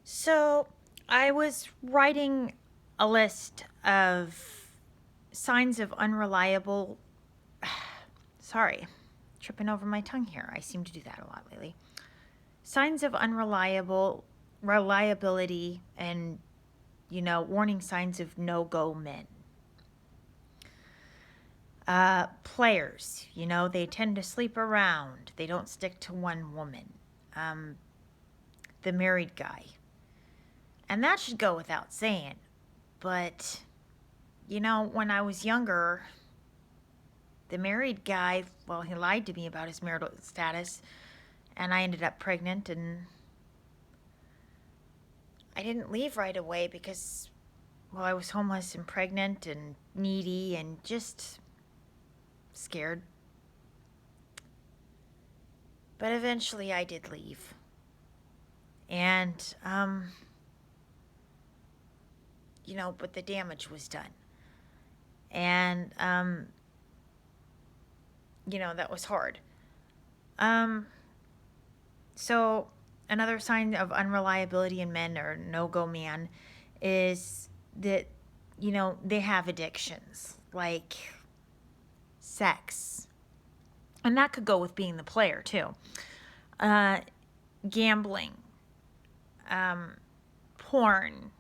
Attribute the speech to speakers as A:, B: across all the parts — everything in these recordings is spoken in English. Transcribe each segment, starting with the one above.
A: So I was writing a list of signs of unreliable. Sorry, tripping over my tongue here. I seem to do that a lot lately. Signs of unreliable reliability and warning signs of no-go men. Players, they tend to sleep around. They don't stick to one woman. Um, the married guy. And that should go without saying. But when I was younger, the married guy, well, he lied to me about his marital status, and I ended up pregnant, and I didn't leave right away because, well, I was homeless and pregnant and needy and just scared. But eventually I did leave. And, but the damage was done. And, that was hard. So another sign of unreliability in men or no-go man is that, they have addictions like sex. And that could go with being the player too. Gambling, porn,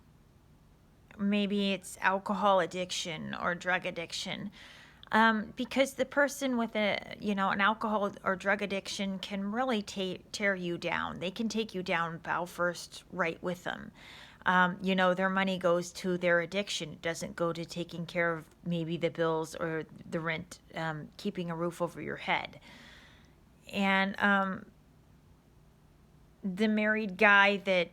A: maybe it's alcohol addiction or drug addiction. Because the person with an alcohol or drug addiction can really tear you down. They can take you down bow first right with them. Their money goes to their addiction. It doesn't go to taking care of maybe the bills or the rent, keeping a roof over your head. And the married guy that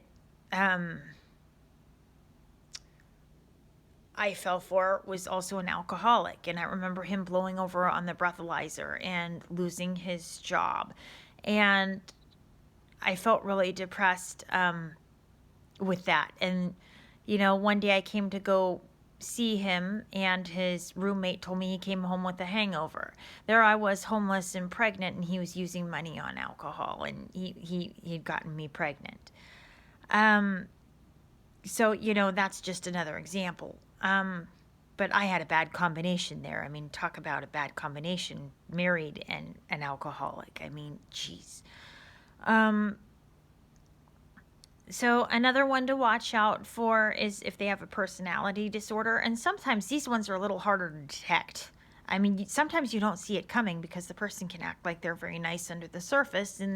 A: I fell for was also an alcoholic, and I remember him blowing over on the breathalyzer and losing his job, and I felt really depressed with that. And one day I came to go see him, and his roommate told me he came home with a hangover. There I was, homeless and pregnant, and he was using money on alcohol, and he'd gotten me pregnant. So that's just another example. But I had a bad combination there. I mean, talk about a bad combination, married and an alcoholic. I mean, geez. So another one to watch out for is if they have a personality disorder. And sometimes these ones are a little harder to detect. I mean, sometimes you don't see it coming because the person can act like they're very nice under the surface, and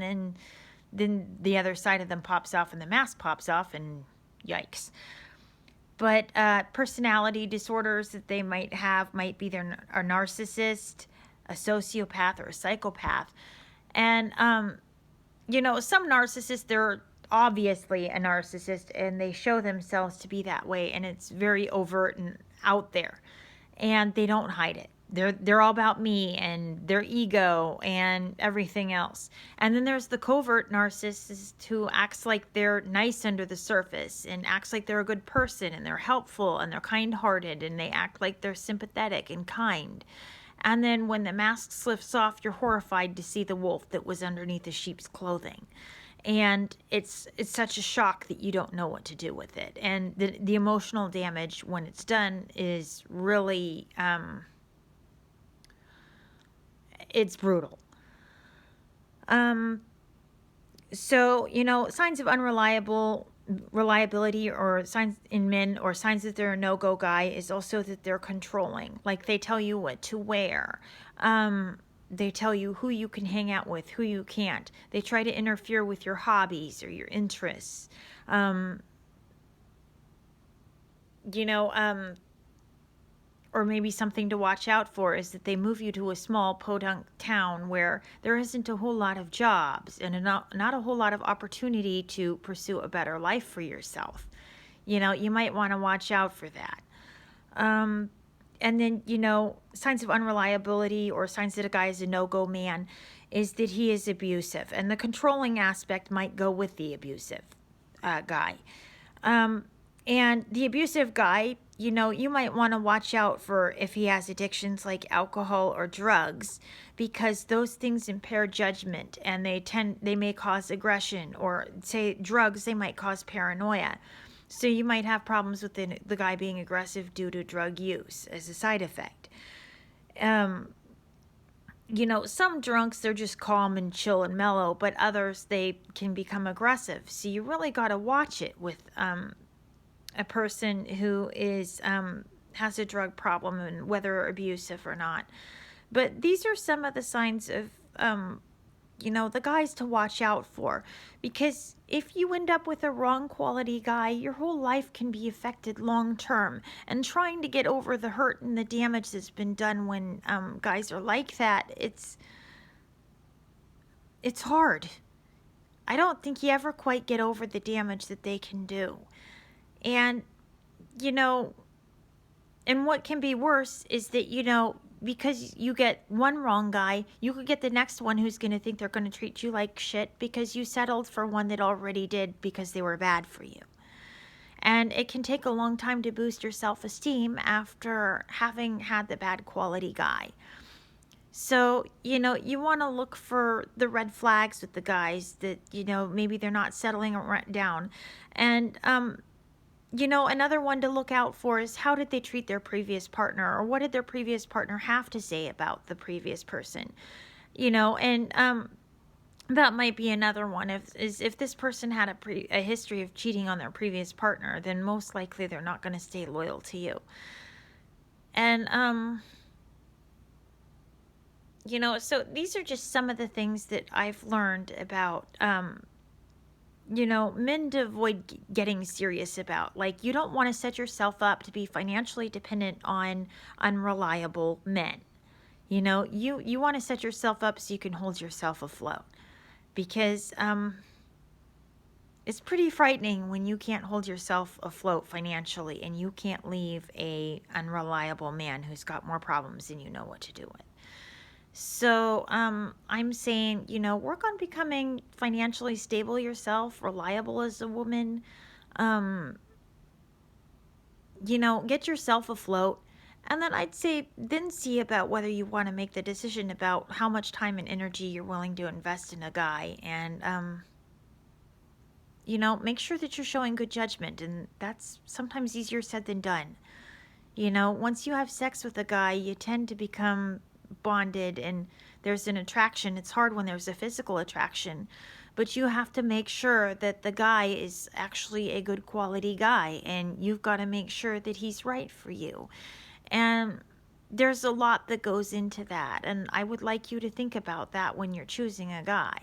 A: then the other side of them pops off and the mask pops off, and yikes. But personality disorders that they might have might be a narcissist, a sociopath, or a psychopath. And, some narcissists, they're obviously a narcissist, and they show themselves to be that way, and it's very overt and out there. And they don't hide it. They're all about me and their ego and everything else. And then there's the covert narcissist who acts like they're nice under the surface and acts like they're a good person and they're helpful and they're kind-hearted and they act like they're sympathetic and kind. And then when the mask slips off, you're horrified to see the wolf that was underneath the sheep's clothing. And it's such a shock that you don't know what to do with it. And the emotional damage when it's done is really it's brutal. So, signs of reliability or signs in men or signs that they're a no-go guy is also that they're controlling. Like they tell you what to wear. They tell you who you can hang out with, who you can't. They try to interfere with your hobbies or your interests. Or maybe something to watch out for is that they move you to a small podunk town where there isn't a whole lot of jobs and not a whole lot of opportunity to pursue a better life for yourself. You might want to watch out for that. And then, signs of unreliability or signs that a guy is a no-go man is that he is abusive. And the controlling aspect might go with the abusive guy. And the abusive guy you might want to watch out for if he has addictions like alcohol or drugs, because those things impair judgment and they may cause aggression, or say drugs, they might cause paranoia. So you might have problems with the guy being aggressive due to drug use as a side effect. Um, some drunks, they're just calm and chill and mellow, but others, they can become aggressive. So you really got to watch it with a person who is has a drug problem, and whether abusive or not. But these are some of the signs of the guys to watch out for, because if you end up with a wrong quality guy, your whole life can be affected long term. And trying to get over the hurt and the damage that's been done when guys are like that, it's hard. I don't think you ever quite get over the damage that they can do. And you know, and what can be worse is that, because you get one wrong guy, you could get the next one who's going to think they're going to treat you like shit because you settled for one that already did because they were bad for you. And it can take a long time to boost your self-esteem after having had the bad quality guy. So, you want to look for the red flags with the guys that, maybe they're not settling down. And, another one to look out for is, how did they treat their previous partner, or what did their previous partner have to say about the previous person? And that might be another one. If this person had a history of cheating on their previous partner, then most likely they're not going to stay loyal to you. And so these are just some of the things that I've learned about men to avoid getting serious about. Like, you don't want to set yourself up to be financially dependent on unreliable men. You want to set yourself up so you can hold yourself afloat, because it's pretty frightening when you can't hold yourself afloat financially and you can't leave a unreliable man who's got more problems than you know what to do with. So I'm saying, work on becoming financially stable yourself, reliable as a woman. Get yourself afloat. And then I'd say, then see about whether you want to make the decision about how much time and energy you're willing to invest in a guy. And, make sure that you're showing good judgment. And that's sometimes easier said than done. Once you have sex with a guy, you tend to become bonded and there's an attraction. It's hard when there's a physical attraction, but you have to make sure that the guy is actually a good quality guy, and you've got to make sure that he's right for you. And there's a lot that goes into that, and I would like you to think about that when you're choosing a guy.